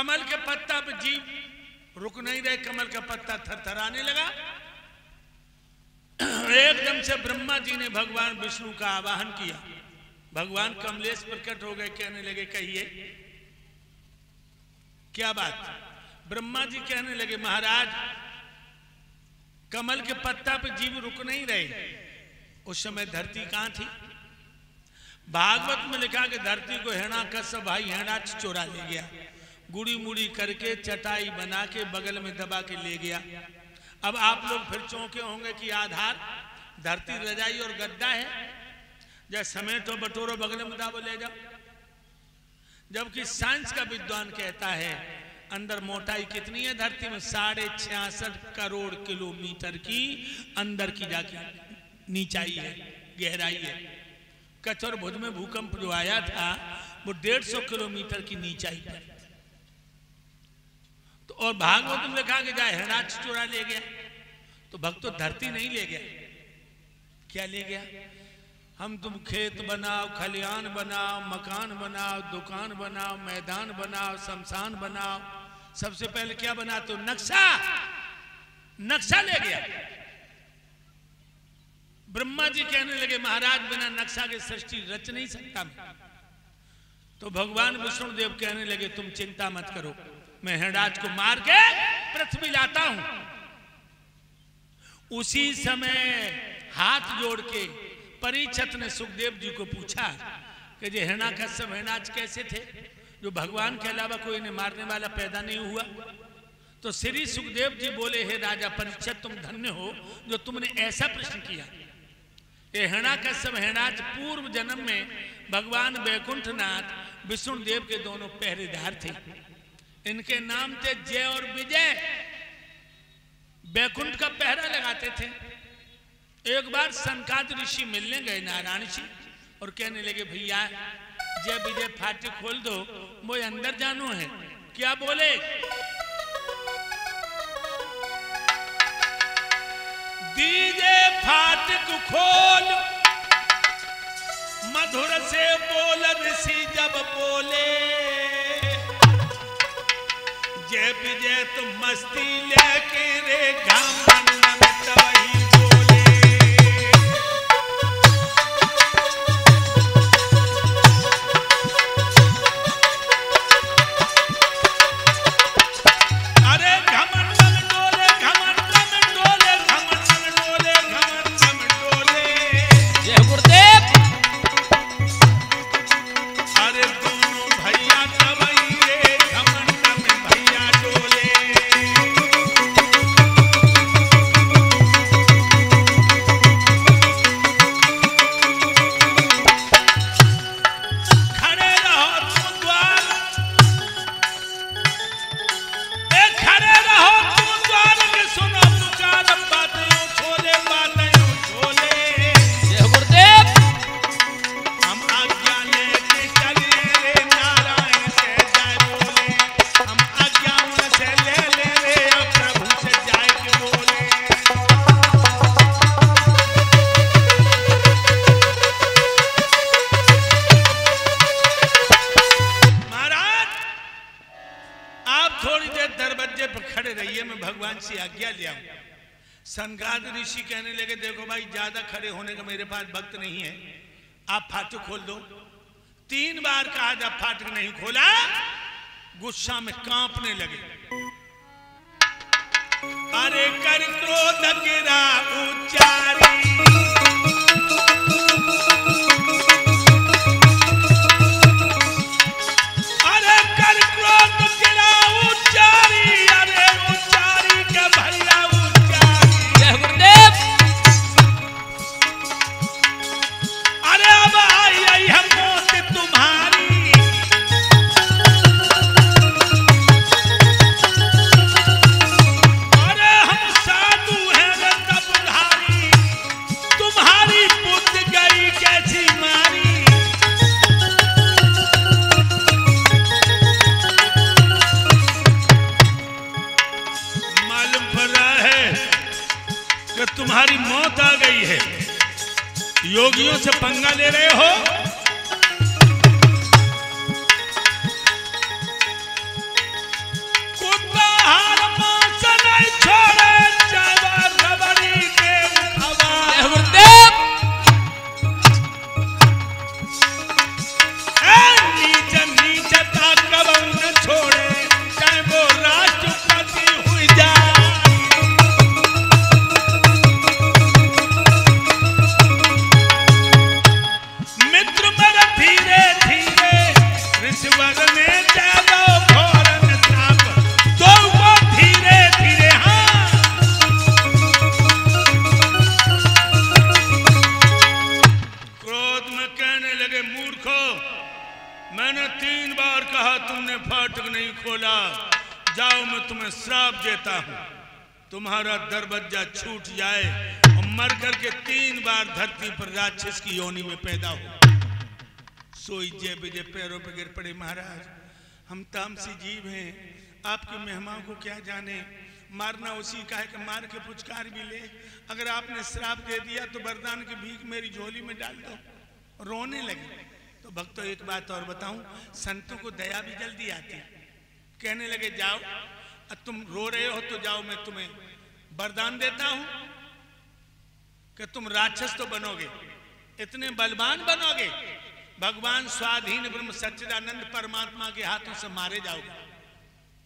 कमल के पत्ता पे जीव रुक नहीं रहे, कमल का पत्ता थरथराने लगा। एकदम से ब्रह्मा जी ने भगवान विष्णु का आवाहन किया। भगवान कमलेश प्रकट हो गए, कहने लगे कहिए क्या बात। ब्रह्मा जी कहने लगे महाराज कमल के पत्ता पे जीव रुक नहीं रहे। उस समय धरती कहां थी? भागवत में लिखा कि धरती को हिरण्याकश्यप भाई हिरणाक्ष चोरा ले गया, गुड़ी मुड़ी करके चटाई बना के बगल में दबा के ले गया। अब आप लोग फिर चौंके होंगे कि आधार धरती रजाई और गद्दा है, जैसे समेटो बटोरो बगल में दाबो ले जाओ। जबकि साइंस का विद्वान कहता है अंदर मोटाई कितनी है धरती में? 66.5 करोड़ किलोमीटर की अंदर की जाके नीचाई है, गहराई है। कचर भुज में भूकंप जो आया था वो 150 किलोमीटर की नीचाई पर। तो और भागवत में लिखा कि जाए हिरणाक्ष चोरा ले गया। तो भक्त तो धरती नहीं ले गया, क्या ले गया? हम तुम खेत बनाओ, खलियान बनाओ, मकान बनाओ, दुकान बनाओ, मैदान बनाओ, शमशान बनाओ, सबसे पहले क्या बनाते हो? नक्शा। नक्शा ले गया। ब्रह्मा जी कहने लगे महाराज बिना नक्शा के सृष्टि रच नहीं सकता मैं। तो भगवान विष्णुदेव कहने लगे तुम चिंता मत करो, मैं हिरणाक्ष को मार के पृथ्वी लाता हूं। उसी समय हाथ जोड़ के परीक्षित ने सुखदेव जी को पूछा कि ये हिरण्याकश्यप हिरणाक्ष कैसे थे जो भगवान के अलावा कोई इन्हें मारने वाला पैदा नहीं हुआ? तो श्री सुखदेव जी बोले हे राजा परीक्षित तुम धन्य हो जो तुमने ऐसा प्रश्न किया। ये हिरण्याकश्यप हिरणाक्ष पूर्व जन्म में भगवान वैकुंठनाथ विष्णुदेव के दोनों पहरेदार थे। इनके नाम थे जय और विजय। वैकुंठ का पहरा लगाते थे। एक बार सनकादिक ऋषि मिलने गए नारायण जी और कहने लगे भैया जय विजय फाटक खोल दो, वो अंदर जानो है। क्या बोले? दीजे फाटक खोल, मधुर से बोल ऋषि जब बोले, जय विजय तुम मस्ती लेके रे घमंड में तबही बोले। अरे घमंड में डोले, घमंड में डोले, घमंड में डोले, घमंड में डोले। जय गुरुदेव। अरे दोनों भैया तबही रे घमंड में भैया डोले। खड़े रहो तुम द्वार, खड़े रहो तुम द्वार में सुनो पुकार, बातें छोले बातें छोले। जय गुरुदेव। हम आज्ञा लेके चले रे नारायण से जाए बोले, हम आज्ञा उनसे ले ले रे अब प्रभु से जाए के बोले। महाराज आप थोड़ी देर दरवाजे पर खड़े रहिए, मैं भगवान से आज्ञा ले आऊं। सनकादिक ऋषि कहने लगे देखो भाई ज्यादा खड़े होने का मेरे पास वक्त नहीं है, आप फाटक खोल दो। 3 बार कहा जब फाटक नहीं खोला गुस्सा में कांपने लगे। अरे कर क्रोध गिरा उच्चारी, अरे कर क्रोध गिरा उच्चारी, अरे उच्चारी का भैया उच्चारी। जय गुरुदेव। अरे अब आई है मौत तुम्हारी, अरे हम साधु हैं रे तपधारी, तुम्हारी बुद्धि गई कैसी मारी। मालूम पड़ रहा है कि तुम्हारी मौत आ गई है, योगियों से पंगा ले रहे हो। बोला, जाओ मैं तुम्हें श्राप देता हूं, तुम्हारा दरवाजा छूट जाए और मर करके 3 बार धरती पर राक्षस की योनि में पैदा हो। सोई जय विजय पैरों पर गिर पड़े, महाराज हम तामसी जीव हैं, आपके मेहमान को क्या जाने, मारना उसी का है कि मार के पुचकार भी ले, अगर आपने श्राप दे दिया तो वरदान की भीख मेरी झोली में डाल दो। रोने लगे। तो भक्तों एक बात और बताऊं, संतों को दया भी जल्दी आती। कहने लगे जाओ, तुम रो रहे हो तो जाओ, मैं तुम्हें वरदान देता हूं कि तुम राक्षस तो बनोगे, इतने बलवान बनोगे, भगवान स्वाधीन ब्रह्म सच्चिदानंद परमात्मा के हाथों से मारे जाओगे।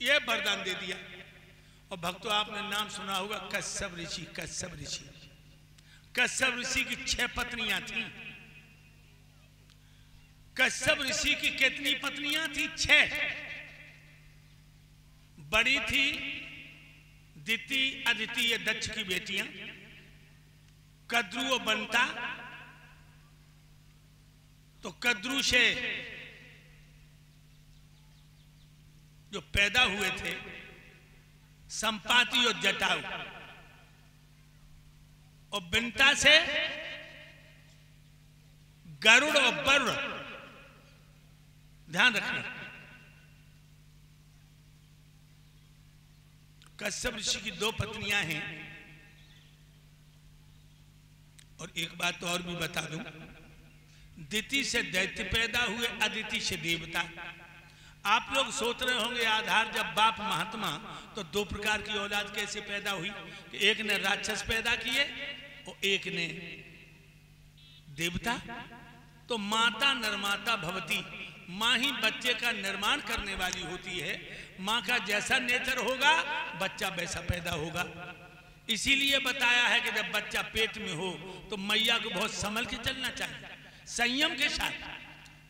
यह वरदान दे दिया। और भक्तों आपने नाम सुना होगा कश्यप ऋषि। कश्यप ऋषि, कश्यप ऋषि की 6 पत्नियां थी। कश्यप ऋषि की कितनी पत्नियां थी? 6। बड़ी थी दिति, अदिति, ये दक्ष की बेटियां, कद्रु और बंता। तो कद्रु से जो पैदा हुए थे संपाति और जटाऊ, और बिंता से गरुड़ और वरुण। ध्यान रखना, कश्यप ऋषि की 2 पत्नियां हैं। और एक बात और भी बता दूं, दिति से दैत्य पैदा हुए, अदिति से देवता। आप लोग सोच रहे होंगे आधार जब बाप महात्मा तो 2 प्रकार की औलाद कैसे पैदा हुई, कि एक ने राक्षस पैदा किए और एक ने देवता। तो माता निर्माता भवती, माँ ही बच्चे का निर्माण करने वाली होती है। माँ का जैसा नेचर होगा बच्चा वैसा पैदा होगा। इसीलिए बताया है कि जब बच्चा पेट में हो तो मैया को बहुत संभल के चलना चाहिए, संयम के साथ।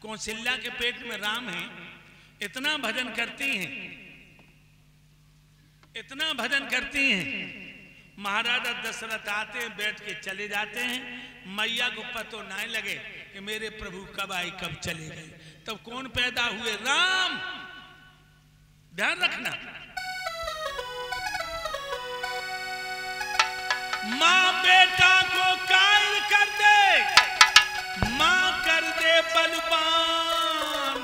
कौशल्या के पेट में राम है, इतना भजन करती हैं, इतना भजन करती हैं। महाराजा दशरथ आते हैं, बैठ के चले जाते हैं। मैया को पतो ना लगे कि मेरे प्रभु कब आए कब चले गए। तब कौन पैदा हुए? राम। ध्यान रखना, मां बेटा को कायल कर दे, मां कर दे बलवान,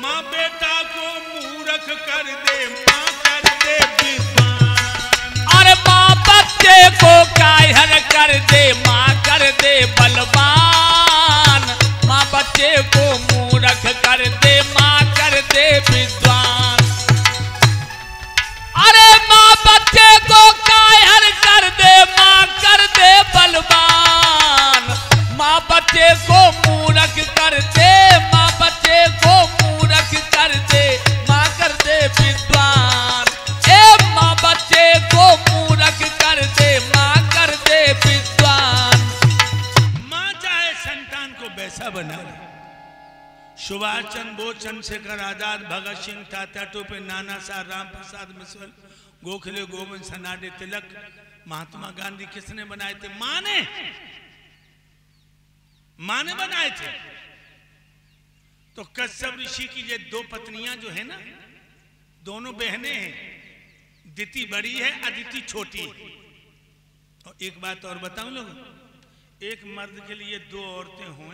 मां बेटा को मूर्ख कर दे, मां कर दे विद्वान। अरे माँ बच्चे को कायर कर दे, माँ कर दे बलवान, माँ बच्चे को मूर्ख कर दे, माँ कर दे विद्वान। अरे माँ बच्चे को कायर कर दे, माँ कर दे बलवान, माँ बच्चे को मूर्ख कर दे, माँ बच्चे को मूर्ख कर दे, माँ कर दे विद्वान। ए माँ बच्चे को मूर्ख कर दे, माँ कर दे विद्वान। मां चाहे संतान को वैसा बना ले। सुभाष चंद्र बोस, चंद्रशेखर आजाद, भगत सिंह, तात्या टोपे, नाना साहब, राम प्रसाद मिश्र, गोखले, गोविंद, सनाडे, तिलक, महात्मा गांधी किसने बनाए थे? मां ने बनाए थे। तो कश्यप ऋषि की ये 2 पत्नियां जो है ना, दोनों बहनें हैं। दिति बड़ी है, अदिति छोटी है। और एक बात और बताऊं लोग, एक मर्द के लिए 2 औरतें हों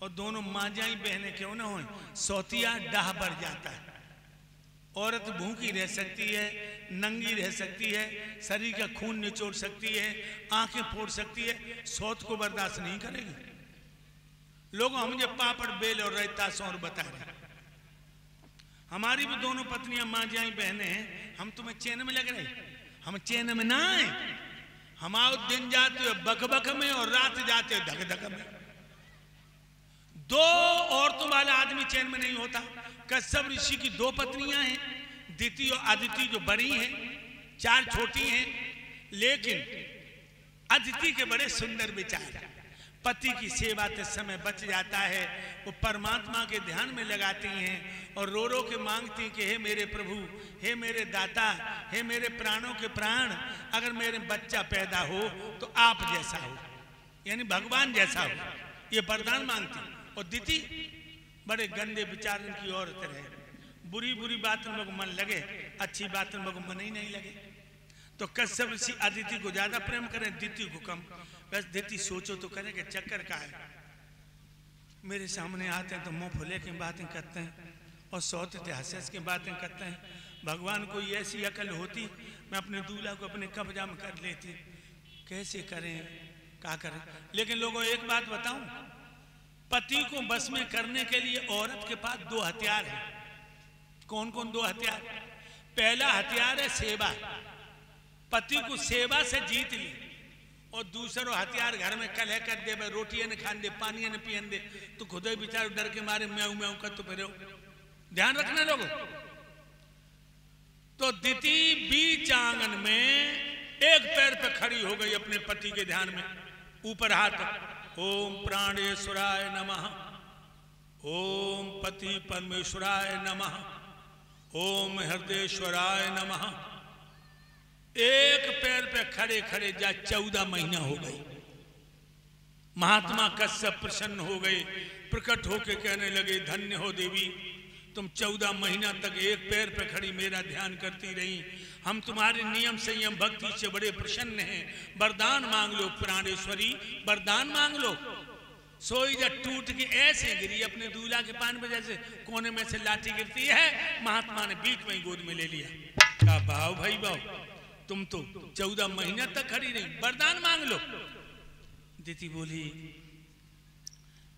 और दोनों मांझाई बहनें क्यों ना हों, सौतिया डाह बढ़ जाता है। औरत भूखी रह सकती है, नंगी रह सकती है, शरीर का खून निचोड़ सकती है, आंखें फोड़ सकती है, सौत को बर्दाश्त नहीं करेगी। लोग मुझे पापड़ बेल और रायता सौर बता रहे। हमारी भी दोनों पत्नियां मांझाई बहनें हैं, हम तुम्हें चैन में लग रहे? हम चैन में ना आए। हमारे दिन जाते हो बकबक में और रात जाते हो धक धक में। 2 औरतों वाला आदमी चैन में नहीं होता। कश्यप ऋषि की 2 पत्नियां हैं, दिति और अदिति जो बड़ी हैं, 4 छोटी हैं। लेकिन अदिति के बड़े सुंदर विचार, पति की सेवा के समय बच जाता है, वो परमात्मा के ध्यान में लगाती हैं और रो रो के मांगती कि हे मेरे प्रभु, हे मेरे दाता, हे मेरे प्राणों के प्राण, अगर मेरे बच्चा पैदा हो तो आप जैसा हो, यानी भगवान जैसा हो, ये वरदान मांगती। और दिति बड़े गंदे विचार की औरत रहे, बुरी बुरी बात में मन लगे, अच्छी बात में मन ही नहीं लगे। तो कश्यप ऋषि अदिति को ज्यादा प्रेम करें, दिति को कम। बस दिति सोचो तो करे कि चक्कर का है, मेरे सामने आते हैं तो मुंह फुले की बातें करते हैं और सौते हंस की बातें करते हैं। भगवान को ऐसी अकल होती, मैं अपने दूल्हा को अपने कब्जा में कर लेती। कैसे करें, क्या करें। लेकिन लोगों एक बात बताऊं, पति को बस में करने के लिए औरत के पास दो हथियार हैं। कौन कौन दो हथियार? पहला हथियार है सेवा, पति को सेवा से जीत ली। और दूसरा हथियार घर में कलह कर दे, रोटियां न खान दे, पानी न पियन दे, तो खुद ही बेचारे डर के मारे म्याऊ म्याऊ कर तो फिर। ध्यान रखना लोगों। तो दिति बीच आंगन में एक पैर पे खड़ी हो गई अपने पति के ध्यान में, ऊपर हाथ। ओम प्राणेश्वराय नमः, ओम पति परमेश्वराय नमः, ओम हृदयेश्वराय नमः। एक पैर पे खड़े खड़े जा 14 महीना हो गए। महात्मा कश्यप प्रसन्न हो गए, प्रकट होके कहने लगे, धन्य हो देवी, तुम 14 महीना तक एक पैर पे खड़ी मेरा ध्यान करती रही। हम तुम्हारे नियम संयम भक्ति से बड़े प्रसन्न हैं। वरदान मांग लो प्राणेश्वरी, वरदान मांग लो। सोई जब टूट के ऐसे गिरी अपने दूल्हा के पान पे, जैसे कोने में से लाठी गिरती है। महात्मा ने बीच में गोद में ले लिया। क्या भाव भाई भाव, तुम तो 14 महीना तक खड़ी रही, वरदान मांग लो। दिति बोली,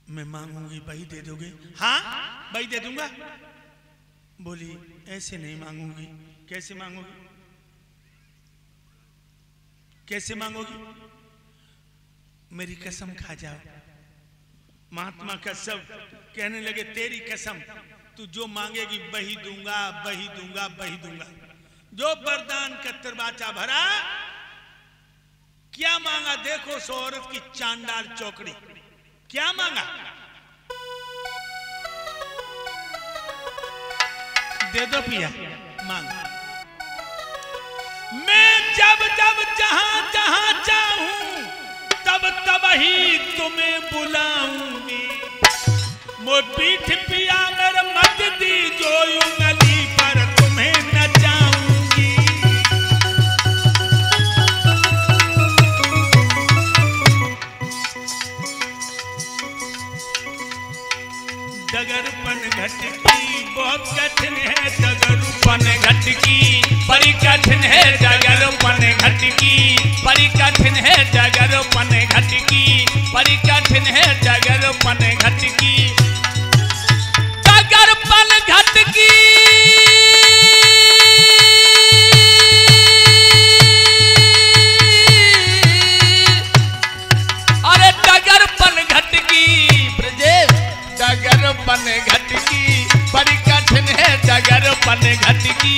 मैं मांगूंगी वही दे दोगे? हाँ वही दे दूंगा। बोली, ऐसे नहीं मांगूंगी। कैसे मांगोगी? कैसे मांगोगी? मेरी कसम खा जाओ। महात्मा कश्यप कहने लगे, तेरी कसम, तू जो मांगेगी वही दूंगा, वही दूंगा, वही दूंगा। जो वरदान का दरवाजा भरा, क्या मांगा देखो सो औरत की चांडाल चौकड़ी। क्या मांगा? दे दो पिया, मांग। मैं जब जब जहां जहां चाहूं तब तब ही तुम्हें बुलाऊंगी। मो पीठ पिया मेरे मत दी, जो उंगली पर तुम्हें नचाऊंगी। डगरपन घटकी बहुत कठिन है, डगरपन घटकी बड़ी कठिन है, डगरपन घटकी बड़ी कठिन है, डगरपन घटकी बड़ी कठिन है, डगरपन घटकी, डगरपन घटकी। अरे डगरपन घटकी ब्रजेश, डगरपन घटकी बड़ी कठिन है, डगरपन घटकी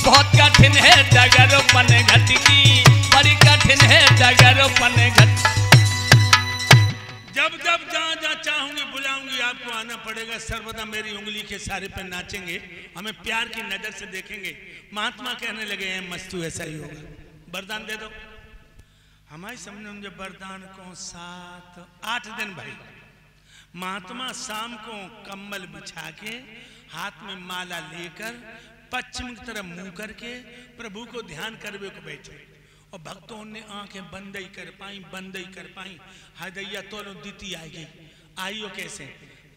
बहुत कठिन है, डगरपन घटकी बड़ी कठिन है, डगरपन घटकी। जब जब जहां जहां चाहूंगी बुलाऊंगी, आपको आना पड़ेगा। सर्वदा मेरी उंगली के सारे पे नाचेंगे, हमें प्यार की नजर से देखेंगे। महात्मा कहने लगे, हैं मस्तू ऐसा ही होगा, वरदान दे दो। हमारे सामने उनके वरदान को 7-8 दिन भाई। महात्मा शाम को कम्बल बिछा के, हाथ में माला लेकर, पश्चिम की तरफ मुंह करके प्रभु को ध्यान करवे को बैठे। और भक्तों ने आंखें बंद ही कर पाई, बंद ही कर पाई। हदैया तो दिति आई गई। आइयो कैसे?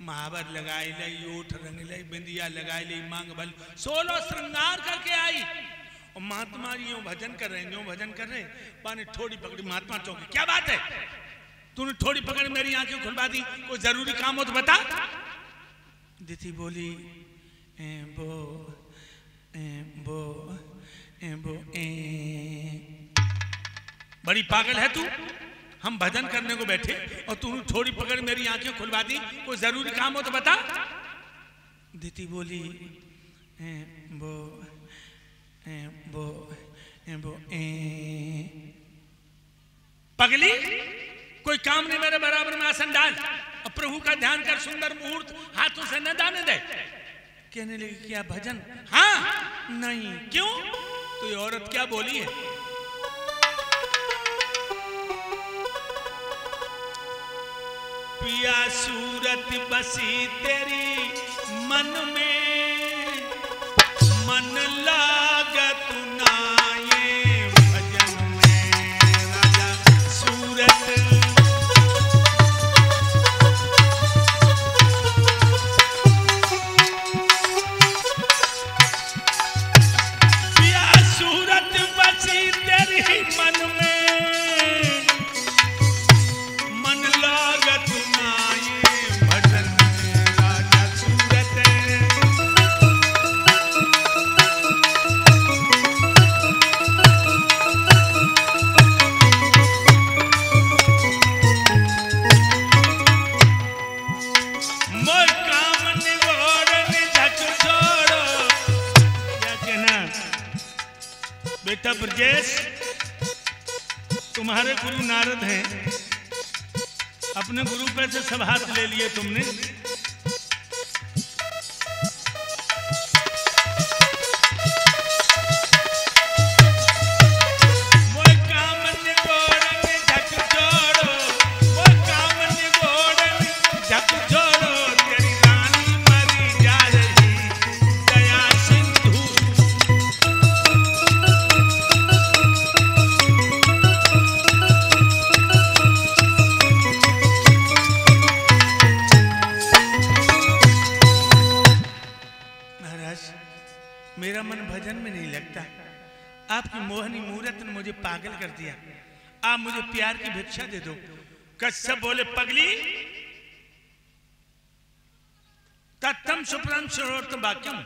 महावर लगाए लई, ओठ रंग लई, बिंदिया लगाए लई, मांग भल 16 श्रृंगार करके आई। और महात्मा जी यूं भजन कर रहे, यूं भजन कर रहे। पानी थोड़ी पकड़ी, महात्मा चौंके, क्या बात है, तूने थोड़ी पकड़ मेरी आंखें खुलवा दी, कोई जरूरी काम हो तो बता। दिति बोली, बड़ी पागल है तू। हम भजन करने को बैठे और तूने थोड़ी पकड़ मेरी आंखें खुलवा दी, कोई जरूरी काम हो तो बता। दिति बोली, पगली, कोई काम नहीं, मेरे बराबर में आसन डाल और प्रभु का ध्यान कर। सुंदर मुहूर्त हाथों से न दाने दे। कहने लगी, क्या भजन? हाँ नहीं, क्यों? तो ये औरत क्या बोली है? पिया सूरत बसी तेरी मन में, बेटा ब्रजेश, तुम्हारे गुरु नारद हैं, अपने गुरु पे से सब हाथ ले लिए तुमने। मेरा मन भजन में नहीं लगता, आपकी मोहनी मूरत ने मुझे पागल कर दिया, आप मुझे प्यार की भिक्षा दे दो। कश्यप बोले पगली, तत्तम सुप्रम श्रोत वाक्यम,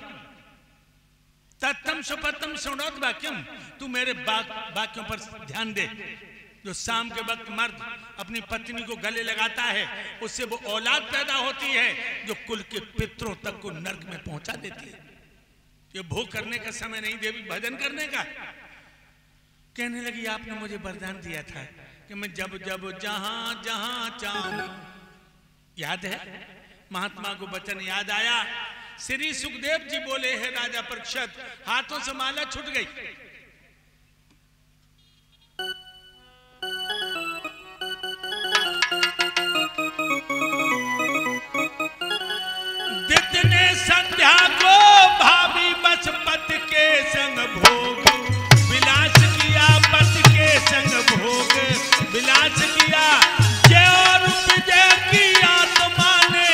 तत्तम सुपतम श्रोत वाक्यम, तू मेरे वाक्यों पर ध्यान दे। जो शाम के वक्त मर्द अपनी पत्नी को गले लगाता है, उससे वो औलाद पैदा होती है जो कुल के पितरों तक को नरक में पहुंचा देती है। ये भोग करने का समय नहीं, देवी भजन करने का। कहने लगी आपने मुझे वरदान दिया था कि मैं जब जब जहां जहां चाहूं, याद है महात्मा को वचन याद आया। श्री सुखदेव जी बोले, है राजा परीक्षित, हाथों से माला छूट गई। जितने संध्या को भाभी बस पत के संग भोग विलास किया, पत के संग भोग विलास किया। जय और विजय की आत्मा ने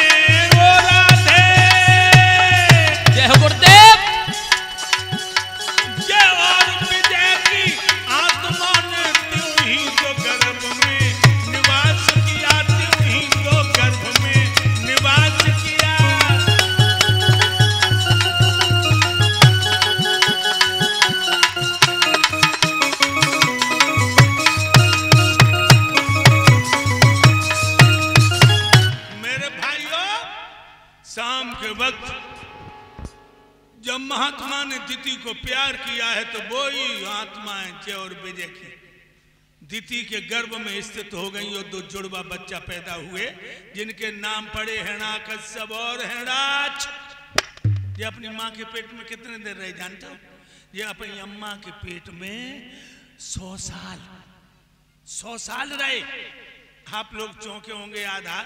वो राधे, जय हो गुरुदेव। जय और विजय की आत्मा ने त्यों ही तो गर्भ में निवास किया, त्यों ही तो गर्भ में निवास किया। शाम के वक्त जब महात्मा ने दिति को प्यार किया है तो वो ही आत्माएं जय और विजय की दिति के गर्भ में स्थित हो गई और दो जुड़वा बच्चा पैदा हुए, जिनके नाम पड़े हिरण्याकश्यप और हिरण्याक्ष। ये अपनी माँ के पेट में कितने देर रहे जानता हूं? ये अपनी अम्मा के पेट में 100 साल रहे। आप लोग चौंके होंगे आधा,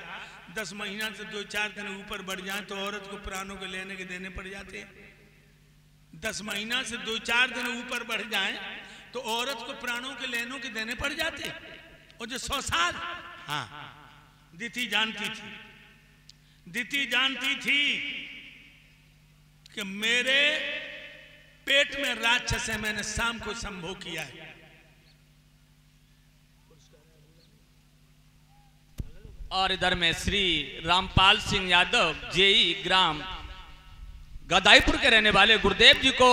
10 महीना से 2-4 दिन ऊपर बढ़ जाए तो औरत को प्राणों के लेने के देने पड़ जाते हैं। 10 महीना से 2-4 दिन ऊपर बढ़ जाए तो औरत को प्राणों के लेनों के देने पड़ जाते हैं। और जो 100 साल, हाँ, दिति जानती थी कि मेरे पेट में राक्षस है, मैंने शाम को संभोग किया है। और इधर में श्री रामपाल सिंह यादव जेई ग्राम गदाईपुर के रहने वाले गुरुदेव जी को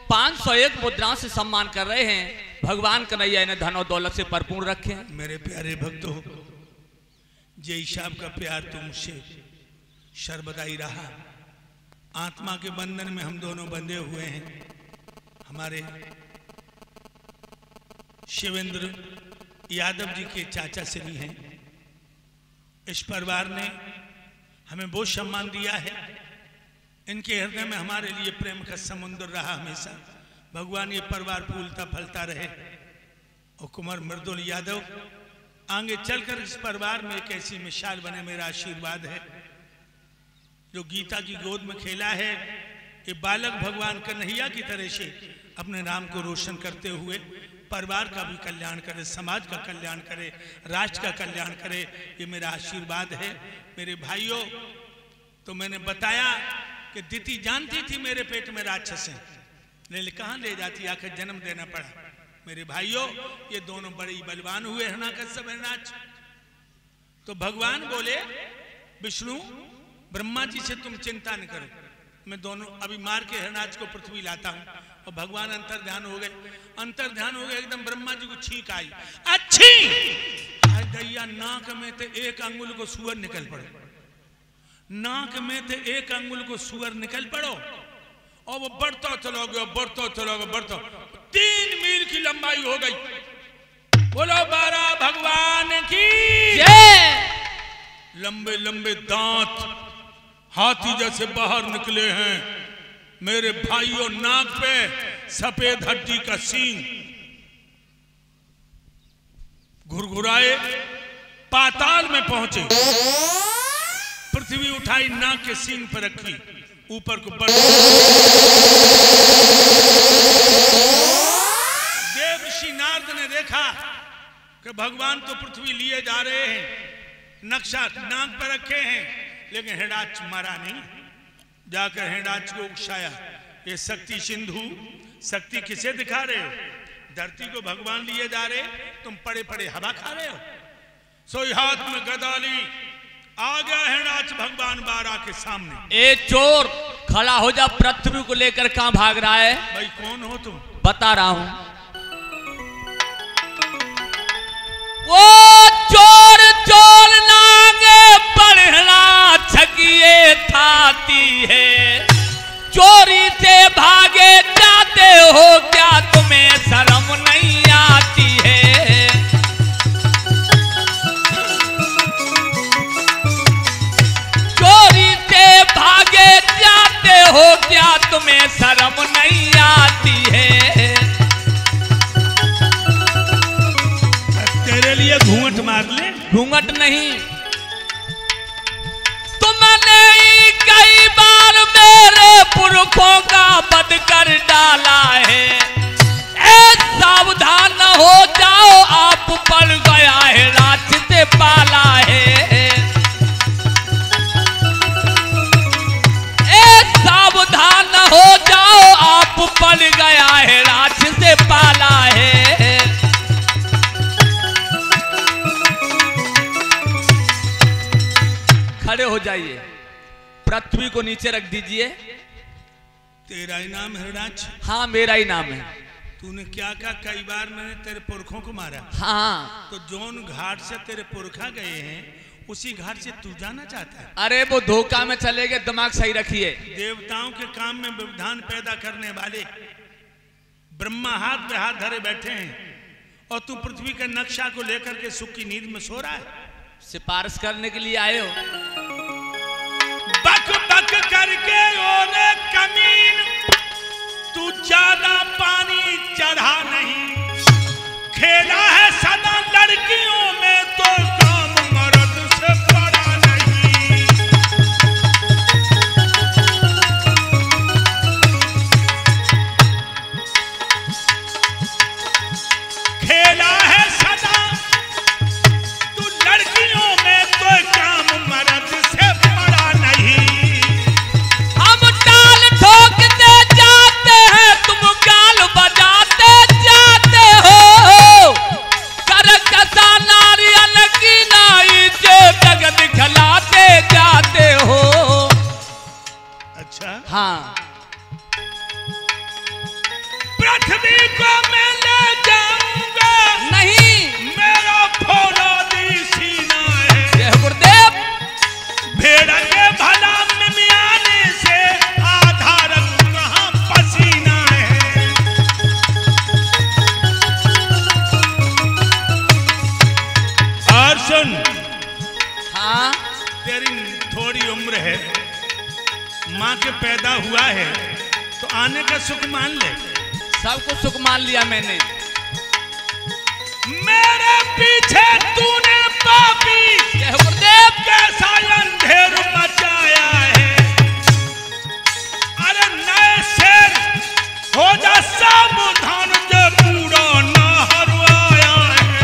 501 मुद्राओं से सम्मान कर रहे हैं। भगवान कन्हैया इन्हें धन और दौलत से भरपूर रखे। मेरे प्यारे भक्तों, जेई साहब का प्यार तुमसे सर्वदा ही रहा। आत्मा के बंधन में हम दोनों बंधे हुए हैं। हमारे शिवेंद्र यादव जी के चाचा श्री हैं। इस परिवार ने हमें बहुत सम्मान दिया है। इनके हृदय में हमारे लिए प्रेम का समुद्र रहा हमेशा। भगवान ये परिवार फूलता फलता रहे। और कुमार मृदुल यादव आगे चलकर इस परिवार में एक ऐसी मिसाल बने, मेरा आशीर्वाद है। जो गीता की गोद में खेला है, ये बालक भगवान कन्हैया की तरह से अपने नाम को रोशन करते हुए परिवार का भी कल्याण करे, समाज का कल्याण करे, राष्ट्र का कल्याण करे, ये मेरा आशीर्वाद है। मेरे भाइयों, तो मैंने बताया कि दिति जानती थी मेरे पेट में राक्षस हैं, लेकिन कहाँ ले जाती, आखिर जन्म देना पड़ा। मेरे भाइयों, ये दोनों बड़े बलवान हुए हिरण्याकश्यप हिरण्याक्ष। तो भगवान बोले विष्णु ब्रह्मा जी से तुम चिंता न करो, मैं दोनों अभी मार के हिरण्याक्ष को पृथ्वी लाता हूं। और भगवान अंतर ध्यान हो गए, एकदम ब्रह्मा जी को छींक आई, अच्छी दैया, नाक में थे 1 अंगुल को सुअर निकल पड़ो, नाक में थे 1 अंगुल को सुअर निकल पड़ो। और वो बढ़ता चलोगे, 3 मील की लंबाई हो गई। बोलो 12 भगवान की जय। लंबे लंबे दांत हाथी जैसे बाहर निकले हैं। मेरे भाइयों, नाक पे सफेद हड्डी का सींग, घुरघुराए पाताल में पहुंचे। पृथ्वी उठाई, नाक के सींग पर रखी, ऊपर को बढ़। देव ऋषि नारद ने देखा कि भगवान तो पृथ्वी लिए जा रहे हैं, नक्शा नाक पर रखे हैं, लेकिन हिरणाक्ष मारा नहीं। जाकर हिरणाक्ष को उकसाया, ये शक्ति सिंधु, शक्ति किसे दिखा रहे हो? धरती को भगवान लिए जा रहे, तुम पड़े पड़े हवा खा रहे हो। सोई हाथ में गदा ली, आ गया हिरणाक्ष भगवान 12 के सामने। ए चोर, खड़ा हो जा, पृथ्वी को लेकर कहां भाग रहा है? भाई कौन हो तुम? बता रहा हूं। वो चोर चोर नागे पढ़ना छगिए थाती है, चोरी से भागे जाते हो, क्या तुम्हें शर्म नहीं आती है? चोरी से भागे जाते हो, क्या तुम्हें शर्म नहीं आती है? तेरे लिए घूंघट मार ले। घूंघट नहीं, तुमने ही कई बार मेरे पुरखों का वध कर डाला है। ए सावधान हो जाओ, आप पड़ गया है, रात से पाला है। ए सावधान हो जाओ, आप पड़ गया है, रात से पाला है। खड़े हो जाइए, पृथ्वी को नीचे रख दीजिए। तेरा ही नाम हिरणाक्ष? हाँ, मेरा ही नाम है। तूने क्या कहा? कई बार मैंने तेरे पुरखों को मारा। हाँ, तो जोन घाट से तेरे पुरखा गए हैं, उसी घाट से तू जाना चाहता है? अरे वो धोखा में चले गए, दिमाग सही रखिए। देवताओं के काम में व्यवधान पैदा करने वाले ब्रह्मा हाथ पे हाथ धरे बैठे हैं, और तू पृथ्वी के नक्शा को लेकर के सुख की नींद में सो रहा है। सिफारिश करने के लिए आए हो? बक बक करके ओरे कमीन, तू ज्यादा पानी चढ़ा नहीं। खेला है सदा लड़कियों में, तो काम मर्द से बड़ा नहीं। खेला है सदा तू लड़कियों में, तो काम मर्द से बड़ा नहीं। हम टाल ठोकते जाते हैं, तुम गाल बजाते जाते हो। कर कसा नारियल की नाई जो जग दिखलाते जाते हो। अच्छा, हाँ, पृथ्वी को मैं ले जाऊंगा। नहीं, मेरा फौलादी सीना है। जय गुरुदेव। भेड़ के भला में मियाने से आधार कहाँ पसीना है। और सुन, हाँ, तेरी थोड़ी उम्र है, माँ के पैदा हुआ है, तो आने का सुख मान ले। सब कुछ सुख मान लिया मैंने। मेरे पीछे तूने पापी जय गुरुदेव। कैसा अंधेर मचाया है। अरे नए शेर हो जा सावधान, जो पूरा ना हरवाया है।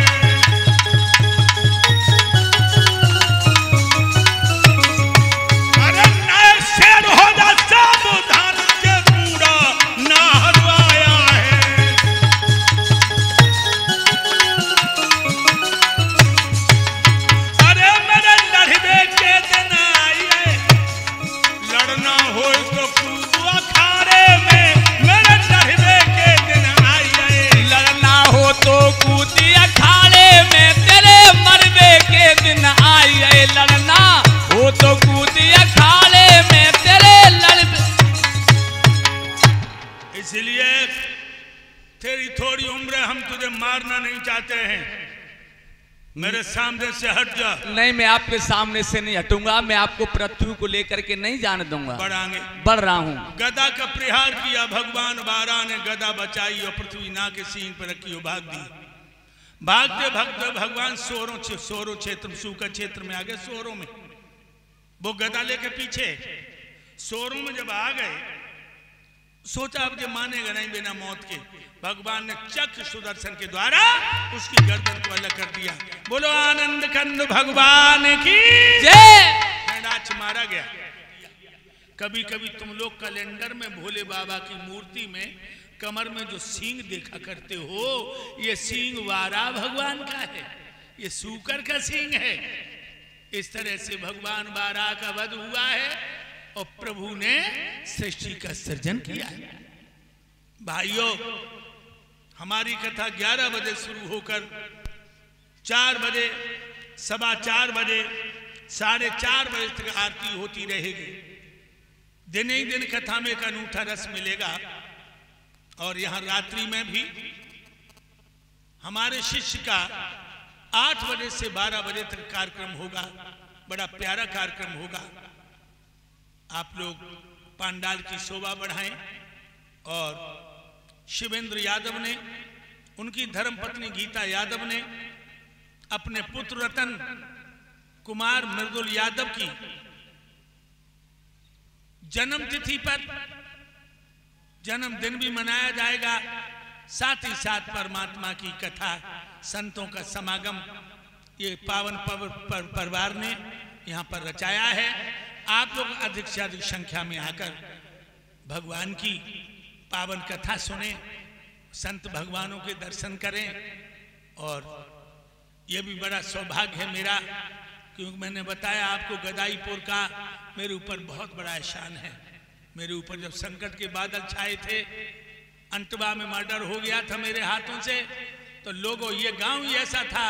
अरे नए शेर हो जा सावधान, जो पूरा ना हरवाया है। अरे मेरे लड़बे के दिन आए, लड़ना हो तो कूदो अखाड़े में। मेरे लड़बे के दिन आए, लड़ना हो तो कूदी अखाड़े में, तेरे मरबे के दिन आई है। लड़ना हो तो कूदी अखाड़े में, तेरे लड़बे। इसलिए तेरी थोड़ी उम्र है, हम तुझे मारना नहीं चाहते हैं, मेरे सामने से हट जा। नहीं, मैं आपके सामने से नहीं हटूंगा, मैं आपको पृथ्वी को लेकर के नहीं जाने दूंगा। बढ़ाएंगे, बढ़ रहा हूँ। गदा का प्रहार किया भगवान बारा ने, गदा बचाई और पृथ्वी ना के सीन पर रखी और भाग दी। भागते भागते भगवान सोरो क्षेत्र सूखा क्षेत्र में आ गए। सोरों में वो गदा लेके पीछे, सोरों में जब आ गए सोचा अब ये मानेगा नहीं बिना मौत के। भगवान ने चक्र सुदर्शन के द्वारा उसकी गर्दन को अलग कर दिया। बोलो आनंद कंद भगवान की जय। नाच मारा गया। कभी कभी तुम लोग कैलेंडर में भोले बाबा की मूर्ति में कमर में जो सींग देखा करते हो, ये सींग वारा भगवान का है, ये सूकर का सींग है। इस तरह से भगवान वारा का वध हुआ है और प्रभु ने सृष्टि का सृजन किया है। भाइयों, हमारी कथा 11 बजे शुरू होकर 4 बजे, 4:15 बजे, 4:30 बजे तक आरती होती रहेगी। दिन ही दिन कथा में एक अनूठा रस मिलेगा। और यहां रात्रि में भी हमारे शिष्य का 8 बजे से 12 बजे तक कार्यक्रम होगा। बड़ा प्यारा कार्यक्रम होगा। आप लोग पांडाल की शोभा बढ़ाएं। और शिवेंद्र यादव ने, उनकी धर्मपत्नी गीता यादव ने अपने पुत्र रतन कुमार मृदुल यादव की जन्म तिथि पर जन्मदिन भी मनाया जाएगा। साथ ही साथ परमात्मा की कथा, संतों का समागम, ये पावन परिवार ने यहाँ पर रचाया है। आप लोग अधिक से अधिक संख्या में आकर भगवान की पावन कथा सुने, संत भगवानों के दर्शन करें। और ये भी बड़ा सौभाग्य है मेरा, क्योंकि मैंने बताया आपको गदाईपुर का मेरे ऊपर बहुत बड़ा एहसान है। मेरे ऊपर जब संकट के बादल छाए थे, अंतबा में मर्डर हो गया था मेरे हाथों से, तो लोगों, ये गांव ही ऐसा था,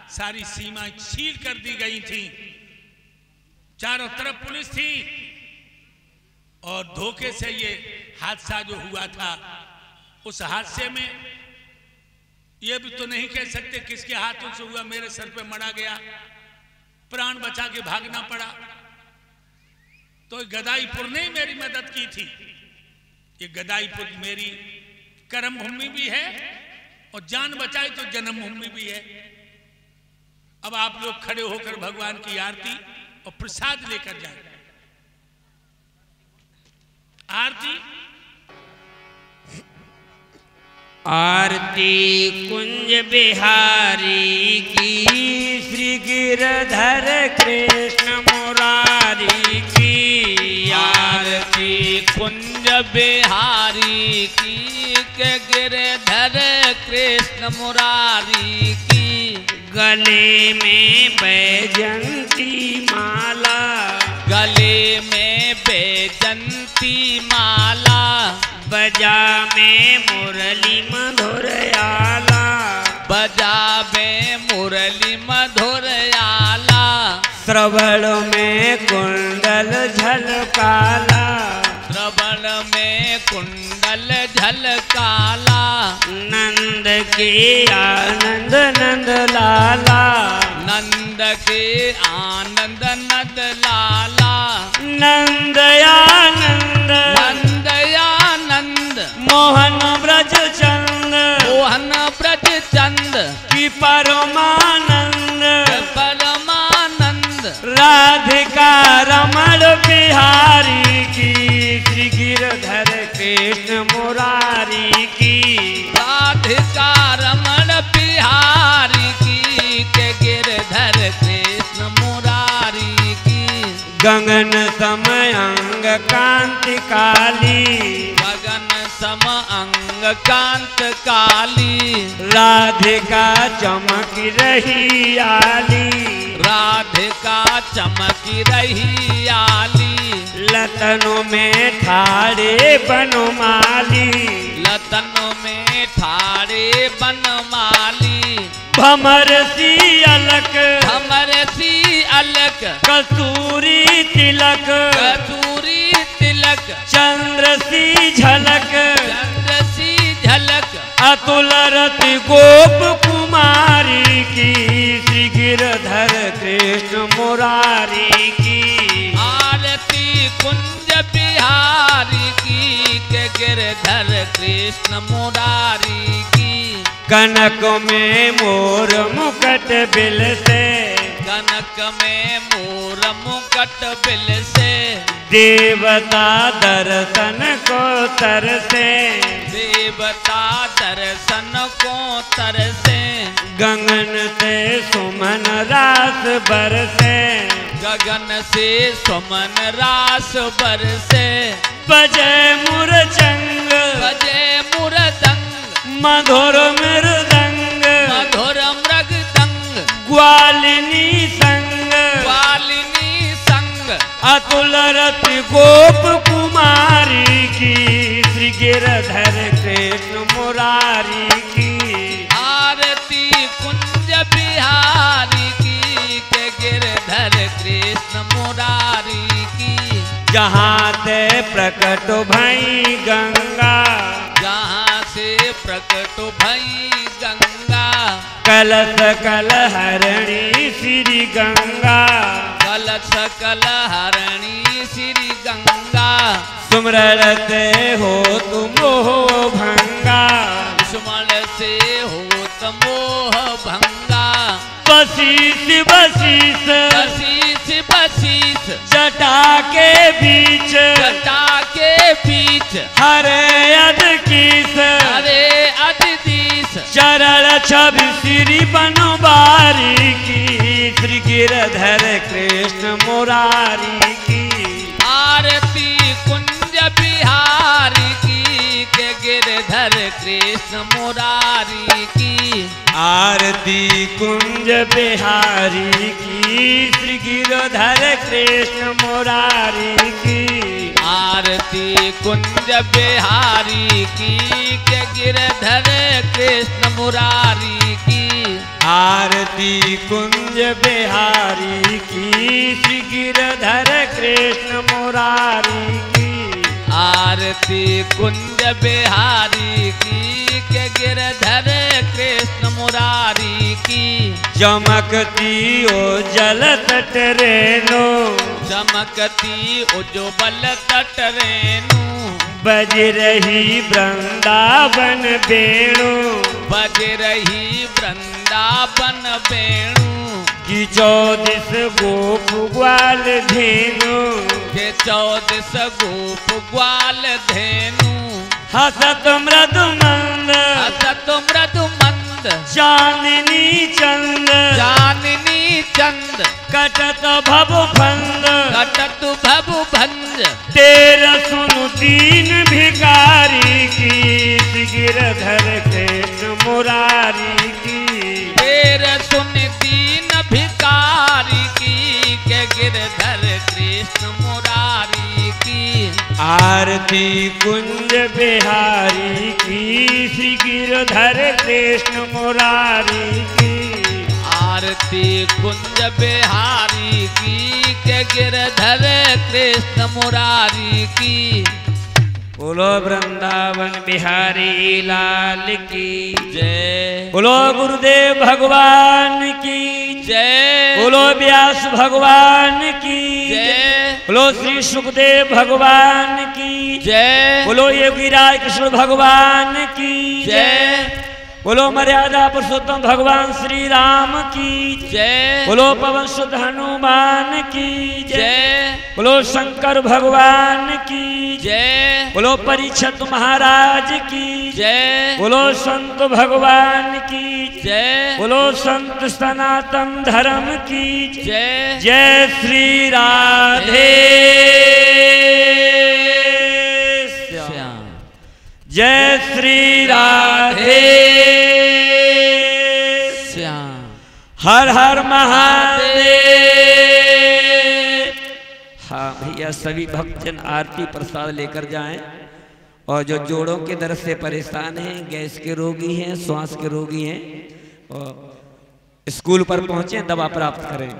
सारी सीमाएं सील कर दी गई थी, चारों तरफ पुलिस थी। और धोखे से ये हादसा जो हुआ था, उस हादसे में ये भी तो नहीं कह सकते किसके हाथों से हुआ, मेरे सर पे मरा गया, प्राण बचा के भागना पड़ा। तो गदाईपुर ने ही मेरी मदद की थी। ये गदाईपुर मेरी कर्म भूमि भी है और जान बचाई तो जन्म भूमि भी है। अब आप लोग खड़े होकर भगवान की आरती और प्रसाद लेकर जाए। आरती आरती कुंज बिहारी की, श्री गिरधर कृष्ण मुरारी की। आरती कुंज बिहारी की, के गिरधर कृष्ण मुरारी की। गले में बैजंती माला, गले में बैजंती माला। बजा में मुरली मधुर आला, बजा में मुरली मधुर आला। श्रवण में कुंडल झलकाला, श्रवण में कुंडल झलकाला। नंद के आनंद नंद लाला, नंद के आनंद नंद लाला। नंद आनंद नंद आनंद मोहन ब्रज चंद, मोहन ब्रज चंद की परमानंद। परमानंद राधिका रमण बिहारी की, श्री गिरधर कृष्ण मुरारी की। राधिका रमण बिहारी की, के गिरधर कृष्ण मुरारी की। गगन समय अंग कांति काली, गगन सम अंग कांत काली। राधिका चमक रही आली, राधिका चमकी रही आली। लतनों में ठाड़े बनमाली, लतनों में ठाड़े बनमाली। भमर सी अलक, भमर सी अलक। कस्तूरी तिलक, कस्तूरी तिलक। चंद्र सी झलक, चंद्र सी झलक। अतुल रति गोप कुमारी की, श्री गिरधर कृष्ण मुरारी की। आरती कुंज बिहारी की, के गिरधर कृष्ण मुरारी की। कनक में मोर मुकुट बिल से, कनक में मोर मुकुट बिल से। देवता दर्शन को तरसे, देवता दर्शन को तरसे। गगन से सुमन रास बरसे, गगन से सुमन रास बरसे। बजे मुरचंग, बजे मुरदंग, मधुर मृदंग, मधुर मृगदंग। ग्वालिनी संग, ग्वालिनी संग। अतुल रति गोप कुमारी की, श्री गिरधर कृष्ण मुरारी की। आरती कुंज बिहारी की, के गिरधर कृष्ण मुरारी की। जहाँ ते प्रकट भई गंगा, जहाँ से प्रकट भई गंगा। कलश कलहरणी श्री गंगा, कलश कलहरणी श्री गंगा। सुमरते हो तुम हो भंगा, दुश्मन से होत मोह भंगा। बसीस बसीस, बसीस बसीस, जटा के बीच, जटा के बीच। हरे अध कीस, हरे अतिदीस। चरण छवि श्री बनवारी की, श्री गिरधर कृष्ण मुरारी की। आरती कुंज बिहारी की, के गिरधर कृष्ण मुरारी की। आरती कुंज बिहारी की, श्री गिरधर कृष्ण मुरारी की। आरती कुंज बिहारी की, के गिरधर कृष्ण मुरारी की। आरती कुंज बिहारी की, श्री गिरधर कृष्ण मुरारी की। आरती कुंज बिहारी की, के गिरधर कृष्ण मुरारी की। चमकती ओ जल तट रेणु, चमकती उज्ज्वल तट रेणु। बज रही वृंदावन वेणु, बज रही वृंदावन वेणु। की 14 गोप ग्वाल धेनु, के 14 गोप ग्वाल धेनु। हसत मृदु मंद, हसत मृदु मंद। चांदनी चंद, चांदनी चंद। कटत भव फंद, कटत भव भंज। तेरा सुनु दीन भिखारी की, श्री गिरधर कृष्ण मुरारी की। तेरे सुन दीन भिखारी की, के गिरधर कृष्ण मुरारी की। आरती कुंज बिहारी की, श्री गिरधर कृष्ण मुरारी की। आरती कुंज बिहारी की, के गिरधर कृष्ण मुरारी की। बोलो वृंदावन बिहारी लाल की जय। बोलो गुरुदेव भगवान की जय। बोलो व्यास भगवान की जय। बोलो श्री सुखदेव भगवान की जय। बोलो योगीराज कृष्ण भगवान की जय। बोलो मर्यादा पुरुषोत्तम भगवान श्री राम की जय। बोलो पवन सुत हनुमान की जय। बोलो शंकर भगवान की जय। बोलो परीक्षित महाराज की जय। बोलो संत भगवान की जय। बोलो संत सनातन धर्म की जय। जय श्री राधे श्याम। जय श्री राधे श्याम। हर हर महादेव। हाँ भैया सभी भक्तजन आरती प्रसाद लेकर जाएं और जो जोड़ों के दर्द से परेशान हैं, गैस के रोगी हैं, श्वास के रोगी हैं और स्कूल पर पहुंचे दवा प्राप्त करें।